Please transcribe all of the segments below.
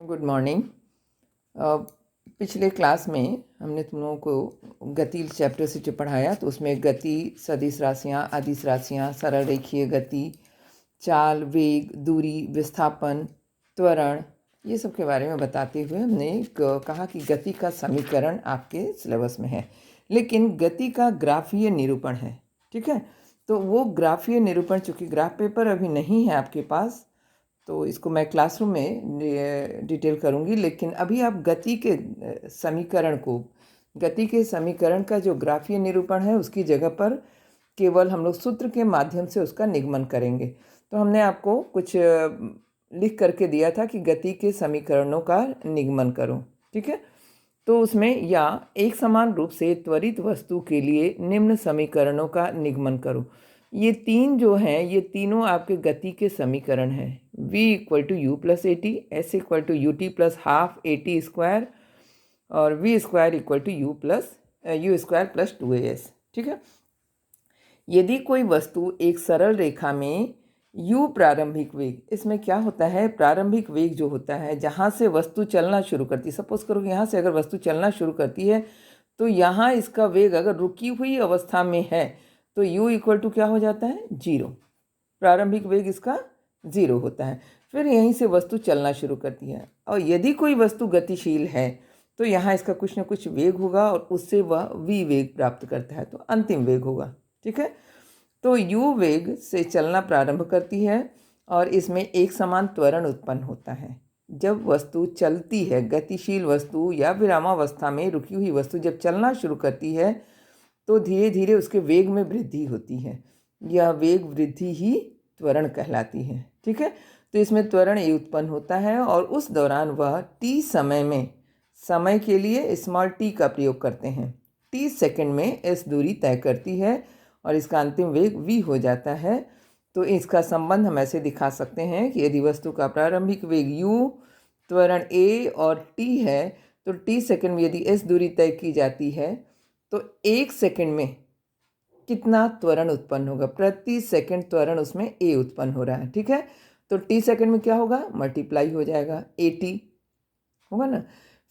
Good morning. पिछले class में हमने तुम लोगों को गति चैप्टर से जो पढ़ाया तो उसमें गति, सदिश राशियाँ, अदिश राशियाँ, सरल रेखीय गति, चाल, वेग, दूरी, विस्थापन, त्वरण, ये सब के बारे में बताते हुए हमने कहा कि गति का समीकरण आपके सिलेबस में है, लेकिन गति का ग्राफीय निरूपण है। ठीक है, तो वो ग्राफीय निरूपण, चूँकि ग्राफ पेपर अभी नहीं है आपके पास, तो इसको मैं क्लासरूम में डिटेल करूँगी। लेकिन अभी आप गति के समीकरण का जो ग्राफीय निरूपण है उसकी जगह पर केवल हम लोग सूत्र के माध्यम से उसका निगमन करेंगे। तो हमने आपको कुछ लिख करके दिया था कि गति के समीकरणों का निगमन करो। ठीक है, तो उसमें या एक समान रूप से त्वरित वस्तु के लिए निम्न समीकरणों का निगमन करो। ये तीन जो हैं, ये तीनों आपके गति के समीकरण हैं। v equal to you plus A T, S equal to U T plus half A T square, और V square equal to you square plus 2as। ठीक है, यदि कोई वस्तु एक सरल रेखा में u प्रारंभिक वेग, इसमें क्या होता है, प्रारंभिक वेग जो होता है जहाँ से वस्तु चलना शुरू करती है, सपोज करो कि यहाँ से अगर वस्तु चलना शुरू करती है तो यहाँ इसका वेग अगर रुकी हुई अवस्था में है तो u इक्वल टू क्या हो जाता है, 0। प्रारंभिक वेग इसका 0 होता है। फिर यहीं से वस्तु चलना शुरू करती है, और यदि कोई वस्तु गतिशील है तो यहाँ इसका कुछ न कुछ वेग होगा और उससे वह v वेग प्राप्त करता है, तो अंतिम वेग होगा। ठीक है, तो u वेग से चलना प्रारंभ करती है और इसमें एक समान त्वरण उत्पन्न होता है। जब वस्तु चलती है, गतिशील वस्तु या विरामावस्था में रुकी हुई वस्तु जब चलना शुरू करती है तो धीरे धीरे उसके वेग में वृद्धि होती है। यह वेग वृद्धि ही त्वरण कहलाती है। ठीक है, तो इसमें त्वरण ए उत्पन्न होता है और उस दौरान वह t समय के लिए स्मॉल t का प्रयोग करते हैं। t सेकंड में s दूरी तय करती है और इसका अंतिम वेग v हो जाता है। तो इसका संबंध हम ऐसे दिखा सकते हैं कि यदि वस्तु का प्रारंभिक वेग u, त्वरण a और t है, तो t सेकंड में यदि s दूरी तय की जाती है तो 1 सेकंड में कितना त्वरण उत्पन्न होगा, प्रति सेकंड त्वरण उसमें a उत्पन्न हो रहा है। ठीक है, तो t सेकंड में क्या होगा, मल्टीप्लाई हो जाएगा, at होगा ना।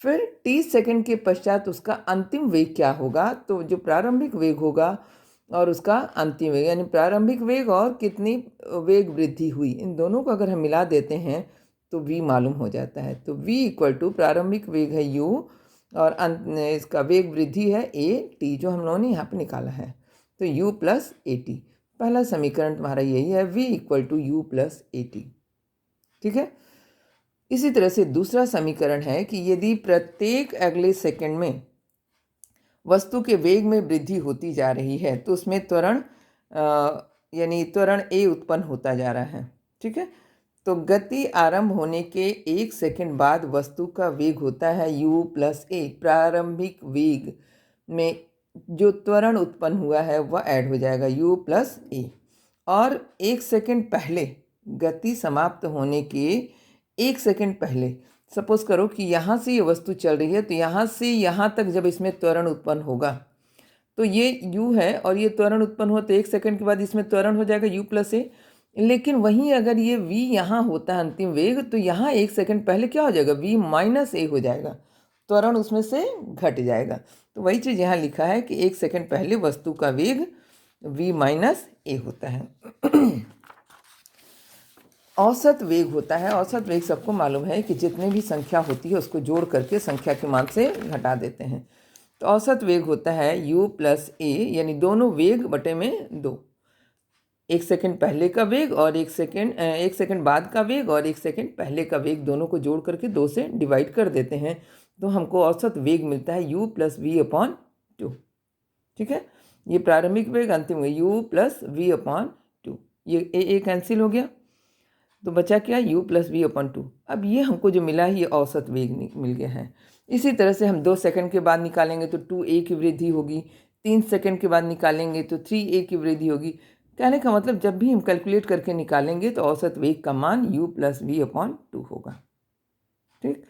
फिर t सेकंड के पश्चात उसका अंतिम वेग क्या होगा, तो जो प्रारंभिक वेग होगा और उसका अंतिम वेग, यानी प्रारंभिक वेग और कितनी वेग वृद्धि हुई, इन दोनों को अगर हम मिला देते हैं तो v मालूम हो जाता है। तो v इक्वल टू प्रारंभिक वेग है u और इसका वेग वृद्धि है a t, जो हम लोगों ने यहाँ पर निकाला है। तो u प्लस ए टी, पहला समीकरण तुम्हारा यही है, v equal to you plus A t. ठीक है, इसी तरह से दूसरा समीकरण है कि यदि प्रत्येक अगले सेकंड में वस्तु के वेग में वृद्धि होती जा रही है तो उसमें त्वरण यानी त्वरण a उत्पन्न होता जा रहा है। ठीक है, तो गति आरंभ होने के 1 सेकंड बाद वस्तु का वेग होता है u प्लस ए। प्रारंभिक वेग में जो त्वरण उत्पन्न हुआ है वह ऐड हो जाएगा u प्लस ए, और 1 सेकंड पहले, गति समाप्त होने के 1 सेकंड पहले, सपोज करो कि यहाँ से ये वस्तु चल रही है तो यहाँ से यहाँ तक जब इसमें त्वरण उत्पन्न होगा तो ये u है और ये त्वरण उत्पन्न हो तो 1 सेकंड के बाद इसमें त्वरण हो जाएगा u प्लस ए। लेकिन वहीं अगर ये v यहाँ होता है अंतिम वेग, तो यहाँ 1 सेकंड पहले क्या हो जाएगा, v माइनस ए हो जाएगा, त्वरण उसमें से घट जाएगा। तो वही चीज़ यहाँ लिखा है कि 1 सेकंड पहले वस्तु का वेग v माइनस ए होता है। औसत वेग होता है, औसत वेग सबको मालूम है कि जितने भी संख्या होती है उसको जोड़ करके संख्या के मान से घटा देते हैं। तो औसत वेग होता है u प्लस ए, यानी दोनों वेग बटे में 2, 1 सेकंड पहले का वेग और 1 सेकंड बाद का वेग और 1 सेकंड पहले का वेग, दोनों को जोड़ करके 2 से डिवाइड कर देते हैं तो हमको औसत वेग मिलता है u प्लस वी अपॉन 2। ठीक है, ये प्रारंभिक वेग, अंतिम वेग u प्लस वी अपॉन 2, ये ए कैंसिल हो गया तो बचा क्या, u प्लस वी अपॉन 2। अब ये हमको जो मिला है ये औसत वेग मिल गया है। इसी तरह से हम 2 सेकंड के बाद निकालेंगे तो 2a की वृद्धि होगी, 3 सेकंड के बाद निकालेंगे तो 3a की वृद्धि होगी। कहने का मतलब जब भी हम कैलकुलेट करके निकालेंगे तो औसत वेग का मान u प्लस वी अपॉन 2 होगा। ठीक,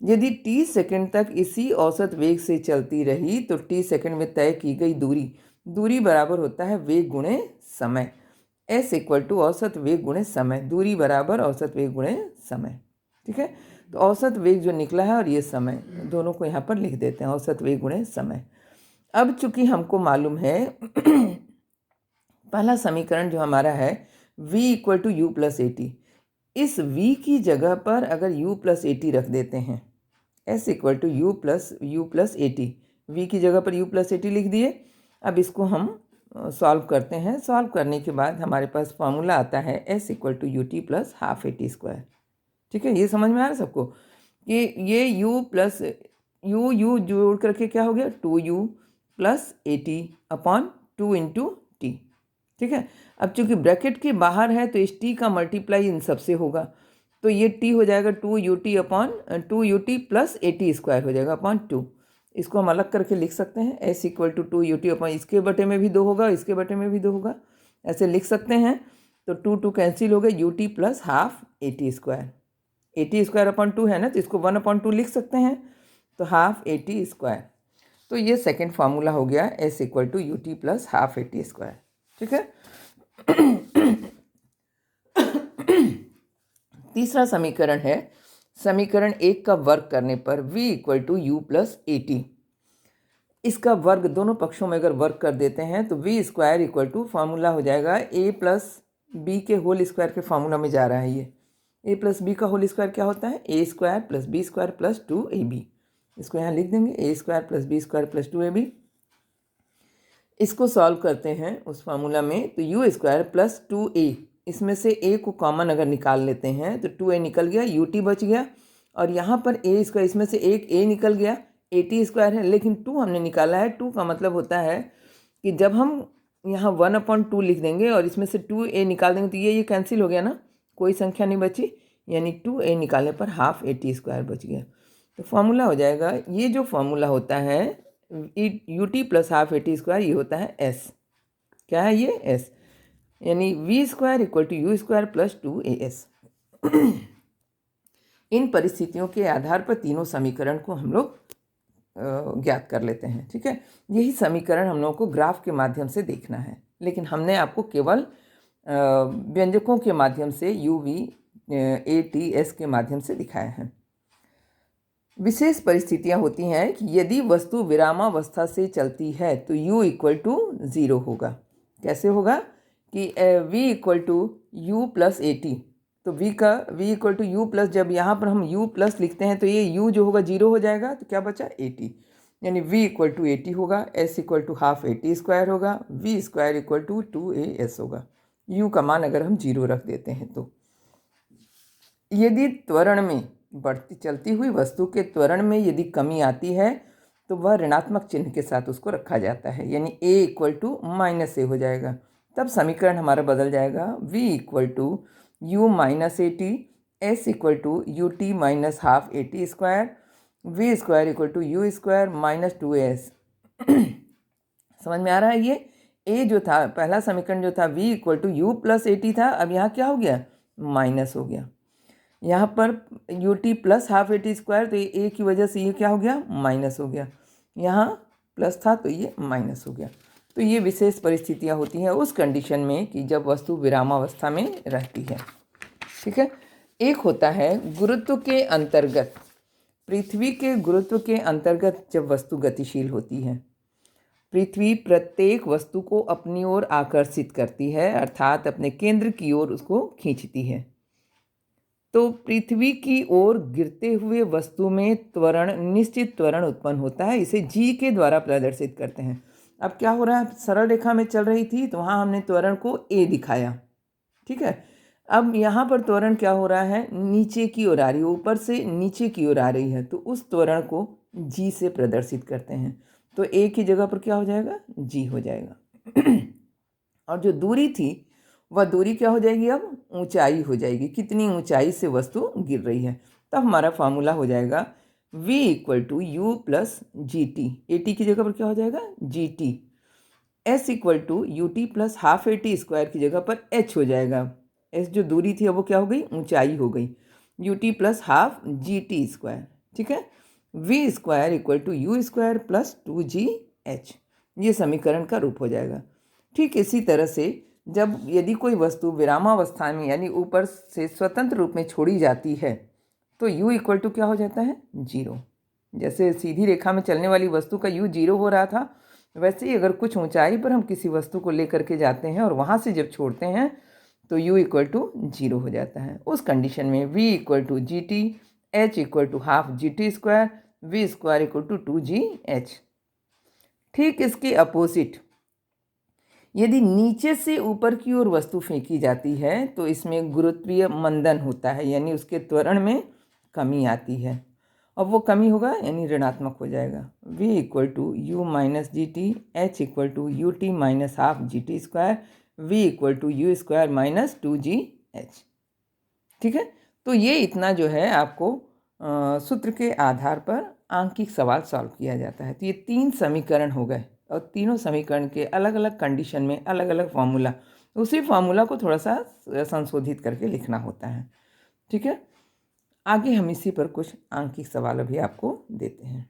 यदि t सेकंड तक इसी औसत वेग से चलती रही तो t सेकंड में तय की गई दूरी बराबर होता है वेग गुणे समय। s इक्वल टू औसत वेग गुणे समय, दूरी बराबर औसत वेग गुणे समय। ठीक है, तो औसत वेग जो निकला है और ये समय, दोनों को यहाँ पर लिख देते हैं, औसत वेग गुणे समय। अब चूंकि हमको मालूम है पहला समीकरण जो हमारा है v equal to you plus A t, इस v की जगह पर अगर u प्लस ए टी रख देते हैं, s equal to you plus A t, v की जगह पर u प्लस ए टी लिख दिए। अब इसको हम सॉल्व करते हैं। सॉल्व करने के बाद हमारे पास फॉर्मूला आता है s equal to U T plus half A T square. ठीक है, ये समझ में आ रहा है सबको कि ये u प्लस यू जोड़ करके क्या हो गया 2u plus A T upon 2 into T. ठीक है, अब चूंकि ब्रैकेट के बाहर है तो इस टी का मल्टीप्लाई इन सबसे होगा, तो ये टी हो जाएगा 2ut upon 2ut plus A T square हो जाएगा अपॉन 2। इसको हम अलग करके लिख सकते हैं, s equal to 2ut upon इसके बटे में भी 2 होगा, इसके बटे में भी 2 होगा, ऐसे लिख सकते हैं। तो 2 कैंसिल हो गए, ut plus half A T square, A T square upon 2 है ना, तो इसको 1/2 लिख सकते हैं, तो हाफ ए टी स्क्वायर। तो ये सेकेंड फार्मूला हो गया s equal to U T plus half A T square. ठीक है, तीसरा समीकरण है समीकरण 1 का वर्ग करने पर v equal to you plus A t. इसका वर्ग दोनों पक्षों में अगर वर्ग कर देते हैं तो v square equal to formula हो जाएगा a प्लस बी के होल स्क्वायर के फार्मूला में जा रहा है। ये a प्लस बी का होल स्क्वायर क्या होता है, A square plus B square plus 2ab। इसको यहाँ लिख देंगे, A square plus B square plus 2ab। इसको सॉल्व करते हैं उस फार्मूला में, तो यू स्क्वायर प्लस 2a, इसमें से a को कॉमन अगर निकाल लेते हैं तो 2a निकल गया, ut बच गया, और यहाँ पर a स्क्वायर, इसमें से एक a निकल गया, at स्क्वायर है, लेकिन 2 हमने निकाला है। 2 का मतलब होता है कि जब हम यहाँ 1/2 लिख देंगे और इसमें से 2a निकाल देंगे तो ये कैंसिल हो गया ना, कोई संख्या नहीं बची, यानी 2a निकालने पर हाफ at स्क्वायर बच गया। तो फॉर्मूला हो जाएगा, ये जो फॉर्मूला होता है U T plus half A T square, ये होता है s। क्या है ये s, यानी v square equal to you square plus 2as। इन परिस्थितियों के आधार पर तीनों समीकरण को हम लोग ज्ञात कर लेते हैं। ठीक है, यही समीकरण हम लोगों को ग्राफ के माध्यम से देखना है, लेकिन हमने आपको केवल व्यंजकों के माध्यम से u v a t s के माध्यम से दिखाया है। विशेष परिस्थितियां होती हैं कि यदि वस्तु विरामावस्था से चलती है तो u इक्वल टू 0 होगा। कैसे होगा कि v equal to you plus A t, तो v equal to you plus, जब यहाँ पर हम u प्लस लिखते हैं तो ये u जो होगा 0 हो जाएगा, तो क्या बचा ए टी, यानी v equal to a t होगा, s equal to half A T square होगा, v square equal to 2as होगा। u का मान अगर हम 0 रख देते हैं तो यदि त्वरण में बढ़ती चलती हुई वस्तु के त्वरण में यदि कमी आती है तो वह ऋणात्मक चिन्ह के साथ उसको रखा जाता है, यानी a equal to minus a हो जाएगा। तब समीकरण हमारा बदल जाएगा, v equal to u minus a T, S equal to you t minus half A T square, v square equal to you square minus 2as। समझ में आ रहा है? ये a जो था, पहला समीकरण जो था v equal to you plus A t था, अब यहाँ क्या हो गया, माइनस हो गया। यहाँ पर U T plus half A T square, तो ये ए की वजह से ये क्या हो गया, माइनस हो गया। यहाँ प्लस था तो ये माइनस हो गया। तो ये विशेष परिस्थितियाँ होती हैं उस कंडीशन में कि जब वस्तु विरामावस्था में रहती है। ठीक है, एक होता है गुरुत्व के अंतर्गत, पृथ्वी के गुरुत्व के अंतर्गत जब वस्तु गतिशील होती है। पृथ्वी प्रत्येक वस्तु को अपनी ओर आकर्षित करती है, अर्थात अपने केंद्र की ओर उसको खींचती है। तो पृथ्वी की ओर गिरते हुए वस्तु में त्वरण, निश्चित त्वरण उत्पन्न होता है, इसे जी के द्वारा प्रदर्शित करते हैं। अब क्या हो रहा है, सरल रेखा में चल रही थी तो वहाँ हमने त्वरण को ए दिखाया। ठीक है, अब यहाँ पर त्वरण क्या हो रहा है, नीचे की ओर आ रही है, ऊपर से नीचे की ओर आ रही है, तो उस त्वरण को जी से प्रदर्शित करते हैं। तो ए की जगह पर क्या हो जाएगा, जी हो जाएगा। और जो दूरी थी वह दूरी क्या हो जाएगी, अब ऊंचाई हो जाएगी, कितनी ऊंचाई से वस्तु गिर रही है। तब हमारा फार्मूला हो जाएगा v equal to you plus g t, a t की जगह पर क्या हो जाएगा, g t, s equal to U T plus half A T square की जगह पर h हो जाएगा। s जो दूरी थी अब वो क्या हो गई, ऊंचाई हो गई, u T plus half g t square. ठीक है, v square equal to you square plus 2gh, ये समीकरण का रूप हो जाएगा। ठीक इसी तरह से यदि कोई वस्तु विरामावस्था में यानी ऊपर से स्वतंत्र रूप में छोड़ी जाती है तो u इक्वल टू क्या हो जाता है, 0। जैसे सीधी रेखा में चलने वाली वस्तु का u 0 हो रहा था, वैसे ही अगर कुछ ऊंचाई पर हम किसी वस्तु को लेकर के जाते हैं और वहाँ से जब छोड़ते हैं तो u इक्वल टू 0 हो जाता है। उस कंडीशन में v equal to g t, h equal to half g t square, v square equal to 2gh। ठीक इसके अपोजिट यदि नीचे से ऊपर की ओर वस्तु फेंकी जाती है तो इसमें गुरुत्वीय मंदन होता है, यानी उसके त्वरण में कमी आती है। अब वो कमी होगा यानी ऋणात्मक हो जाएगा। v equal to u minus g t, h equal to you t minus half g t square, v equal to you square minus 2gh। ठीक है, तो ये इतना जो है आपको सूत्र के आधार पर आंकिक सवाल सॉल्व किया जाता है। तो ये 3 समीकरण हो गए और तीनों समीकरण के अलग अलग कंडीशन में अलग अलग फार्मूला, उसी फार्मूला को थोड़ा सा संशोधित करके लिखना होता है। ठीक है, आगे हम इसी पर कुछ आंकिक सवाल अभी आपको देते हैं।